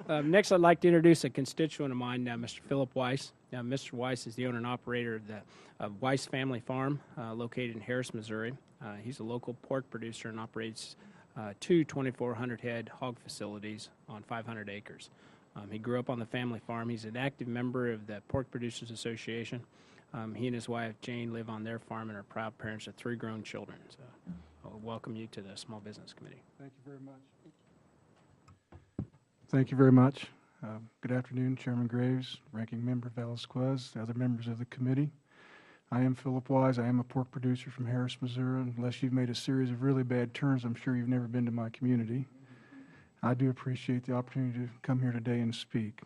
Next, I'd like to introduce a constituent of mine, Mr. Phillip Wise. Mr. Wise is the owner and operator of the Wise Family Farm, located in Harris, Missouri. He's a local pork producer and operates two 2,400-head hog facilities on 500 acres. He grew up on the family farm. He's an active member of the Pork Producers Association. He and his wife, Jane, live on their farm and are proud parents of 3 grown children. So I'll welcome you to the Small Business Committee. Thank you very much. Thank you very much. Good afternoon, Chairman Graves, Ranking Member Velasquez, other members of the committee. I am Phillip Wise. I am a pork producer from Harris, Missouri. Unless you've made a series of really bad turns, I'm sure you've never been to my community. I do appreciate the opportunity to come here today and speak.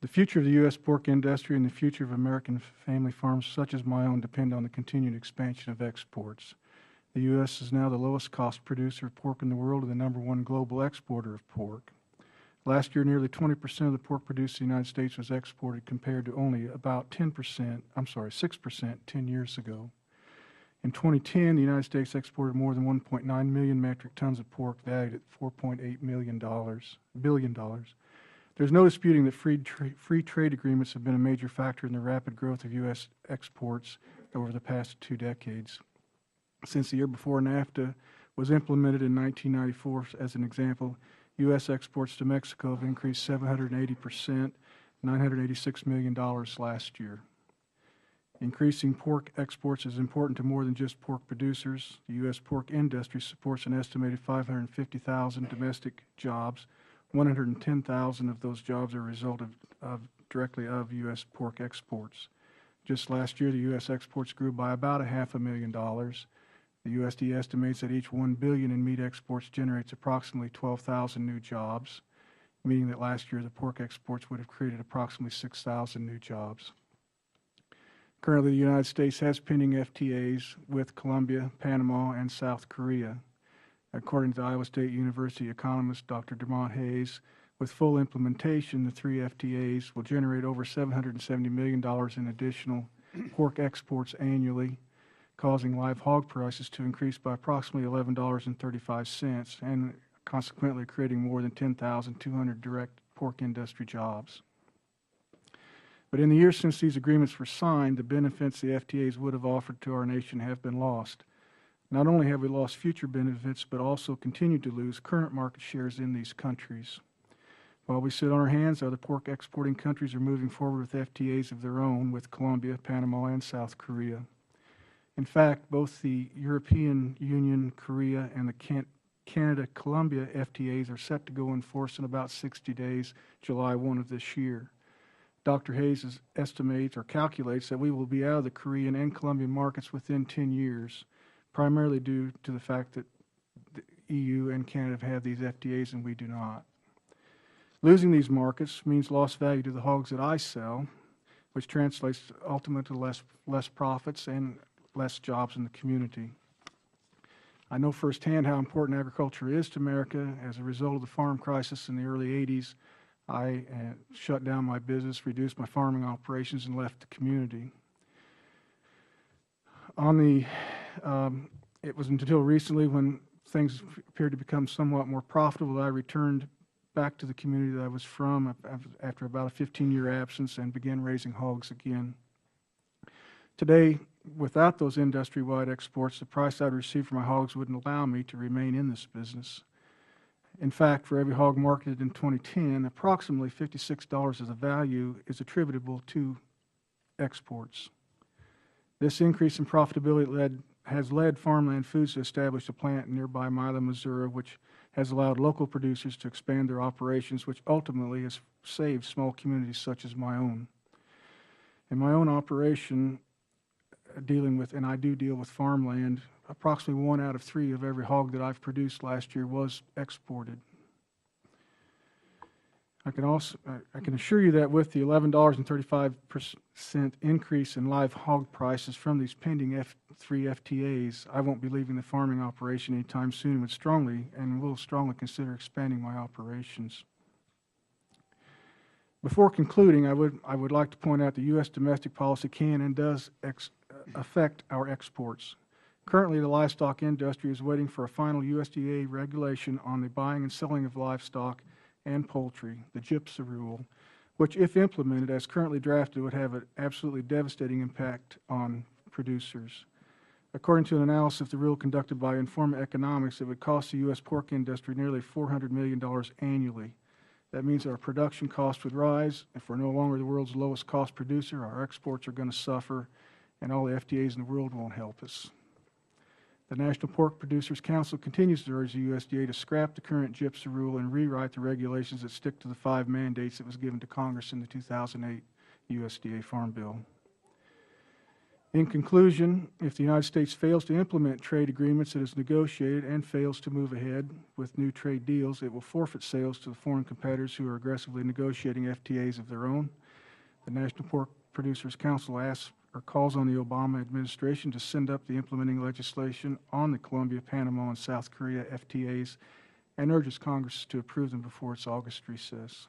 The future of the U.S. pork industry and the future of American family farms such as my own depend on the continued expansion of exports. The U.S. is now the lowest cost producer of pork in the world and the #1 global exporter of pork. Last year, nearly 20% of the pork produced in the United States was exported compared to only about 6% 10 years ago. In 2010, the United States exported more than 1.9 million metric tons of pork valued at $4.8 billion. There's no disputing that free trade agreements have been a major factor in the rapid growth of U.S. exports over the past 2 decades. Since the year before NAFTA was implemented in 1994, as an example, U.S. exports to Mexico have increased 780%, $986 million last year. Increasing pork exports is important to more than just pork producers. The U.S. pork industry supports an estimated 550,000 domestic jobs. 110,000 of those jobs are a result directly of U.S. pork exports. Just last year, the U.S. exports grew by about $500,000. The USDA estimates that each $1 billion in meat exports generates approximately 12,000 new jobs, meaning that last year the pork exports would have created approximately 6,000 new jobs. Currently, the United States has pending FTAs with Colombia, Panama, and South Korea. According to Iowa State University economist Dr. Dermont Hayes, with full implementation, the 3 FTAs will generate over $770 million in additional pork exports annually, causing live hog prices to increase by approximately $11.35 and consequently creating more than 10,200 direct pork industry jobs. But in the years since these agreements were signed, the benefits the FTAs would have offered to our nation have been lost. Not only have we lost future benefits, but also continued to lose current market shares in these countries. While we sit on our hands, other pork exporting countries are moving forward with FTAs of their own with Colombia, Panama, and South Korea. In fact, both the European Union, Korea, and the Canada-Colombia FTAs are set to go in force in about 60 days, July 1 of this year. Dr. Hayes estimates or calculates that we will be out of the Korean and Colombian markets within 10 years, primarily due to the fact that the EU and Canada have these FTAs and we do not. Losing these markets means lost value to the hogs that I sell, which translates ultimately to less profits and less jobs in the community. I know firsthand how important agriculture is to America. As a result of the farm crisis in the early 80s, I shut down my business, reduced my farming operations, and left the community. It was until recently when things appeared to become somewhat more profitable that I returned back to the community that I was from after about a 15-year absence and began raising hogs again. Today, without those industry-wide exports, the price I'd receive for my hogs wouldn't allow me to remain in this business. In fact, for every hog marketed in 2010, approximately $56 of the value is attributable to exports. This increase in profitability has led Farmland Foods to establish a plant in nearby Milo, Missouri, which has allowed local producers to expand their operations, which ultimately has saved small communities such as my own. In my own operation, and I do deal with farmland, approximately 1 out of 3 of every hog that I've produced last year was exported. I can assure you that with the $11.35% increase in live hog prices from these pending 3 FTAs, I won't be leaving the farming operation anytime soon, but will strongly consider expanding my operations. Before concluding, I would like to point out that U.S. domestic policy can and does affect our exports. Currently, the livestock industry is waiting for a final USDA regulation on the buying and selling of livestock and poultry, the GIPSA rule, which, if implemented as currently drafted, would have an absolutely devastating impact on producers. According to an analysis of the rule conducted by Informa Economics, it would cost the U.S. pork industry nearly $400 million annually. That means our production costs would rise. If we're no longer the world's lowest cost producer, our exports are going to suffer, and all the FTAs in the world won't help us. The National Pork Producers Council continues to urge the USDA to scrap the current GIPSA rule and rewrite the regulations that stick to the 5 mandates that was given to Congress in the 2008 USDA Farm Bill. In conclusion, if the United States fails to implement trade agreements it has negotiated and fails to move ahead with new trade deals, it will forfeit sales to the foreign competitors who are aggressively negotiating FTAs of their own. The National Pork Producers Council asks or calls on the Obama administration to send up the implementing legislation on the Colombia, Panama, and South Korea FTAs and urges Congress to approve them before its August recess.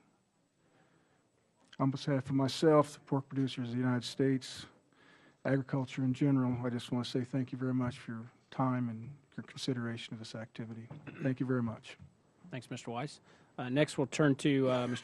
On behalf of myself, the pork producers of the United States, agriculture in general, I just want to say thank you very much for your time and your consideration of this activity. Thank you very much. Thanks, Mr. Wise. Next, we'll turn to Mr.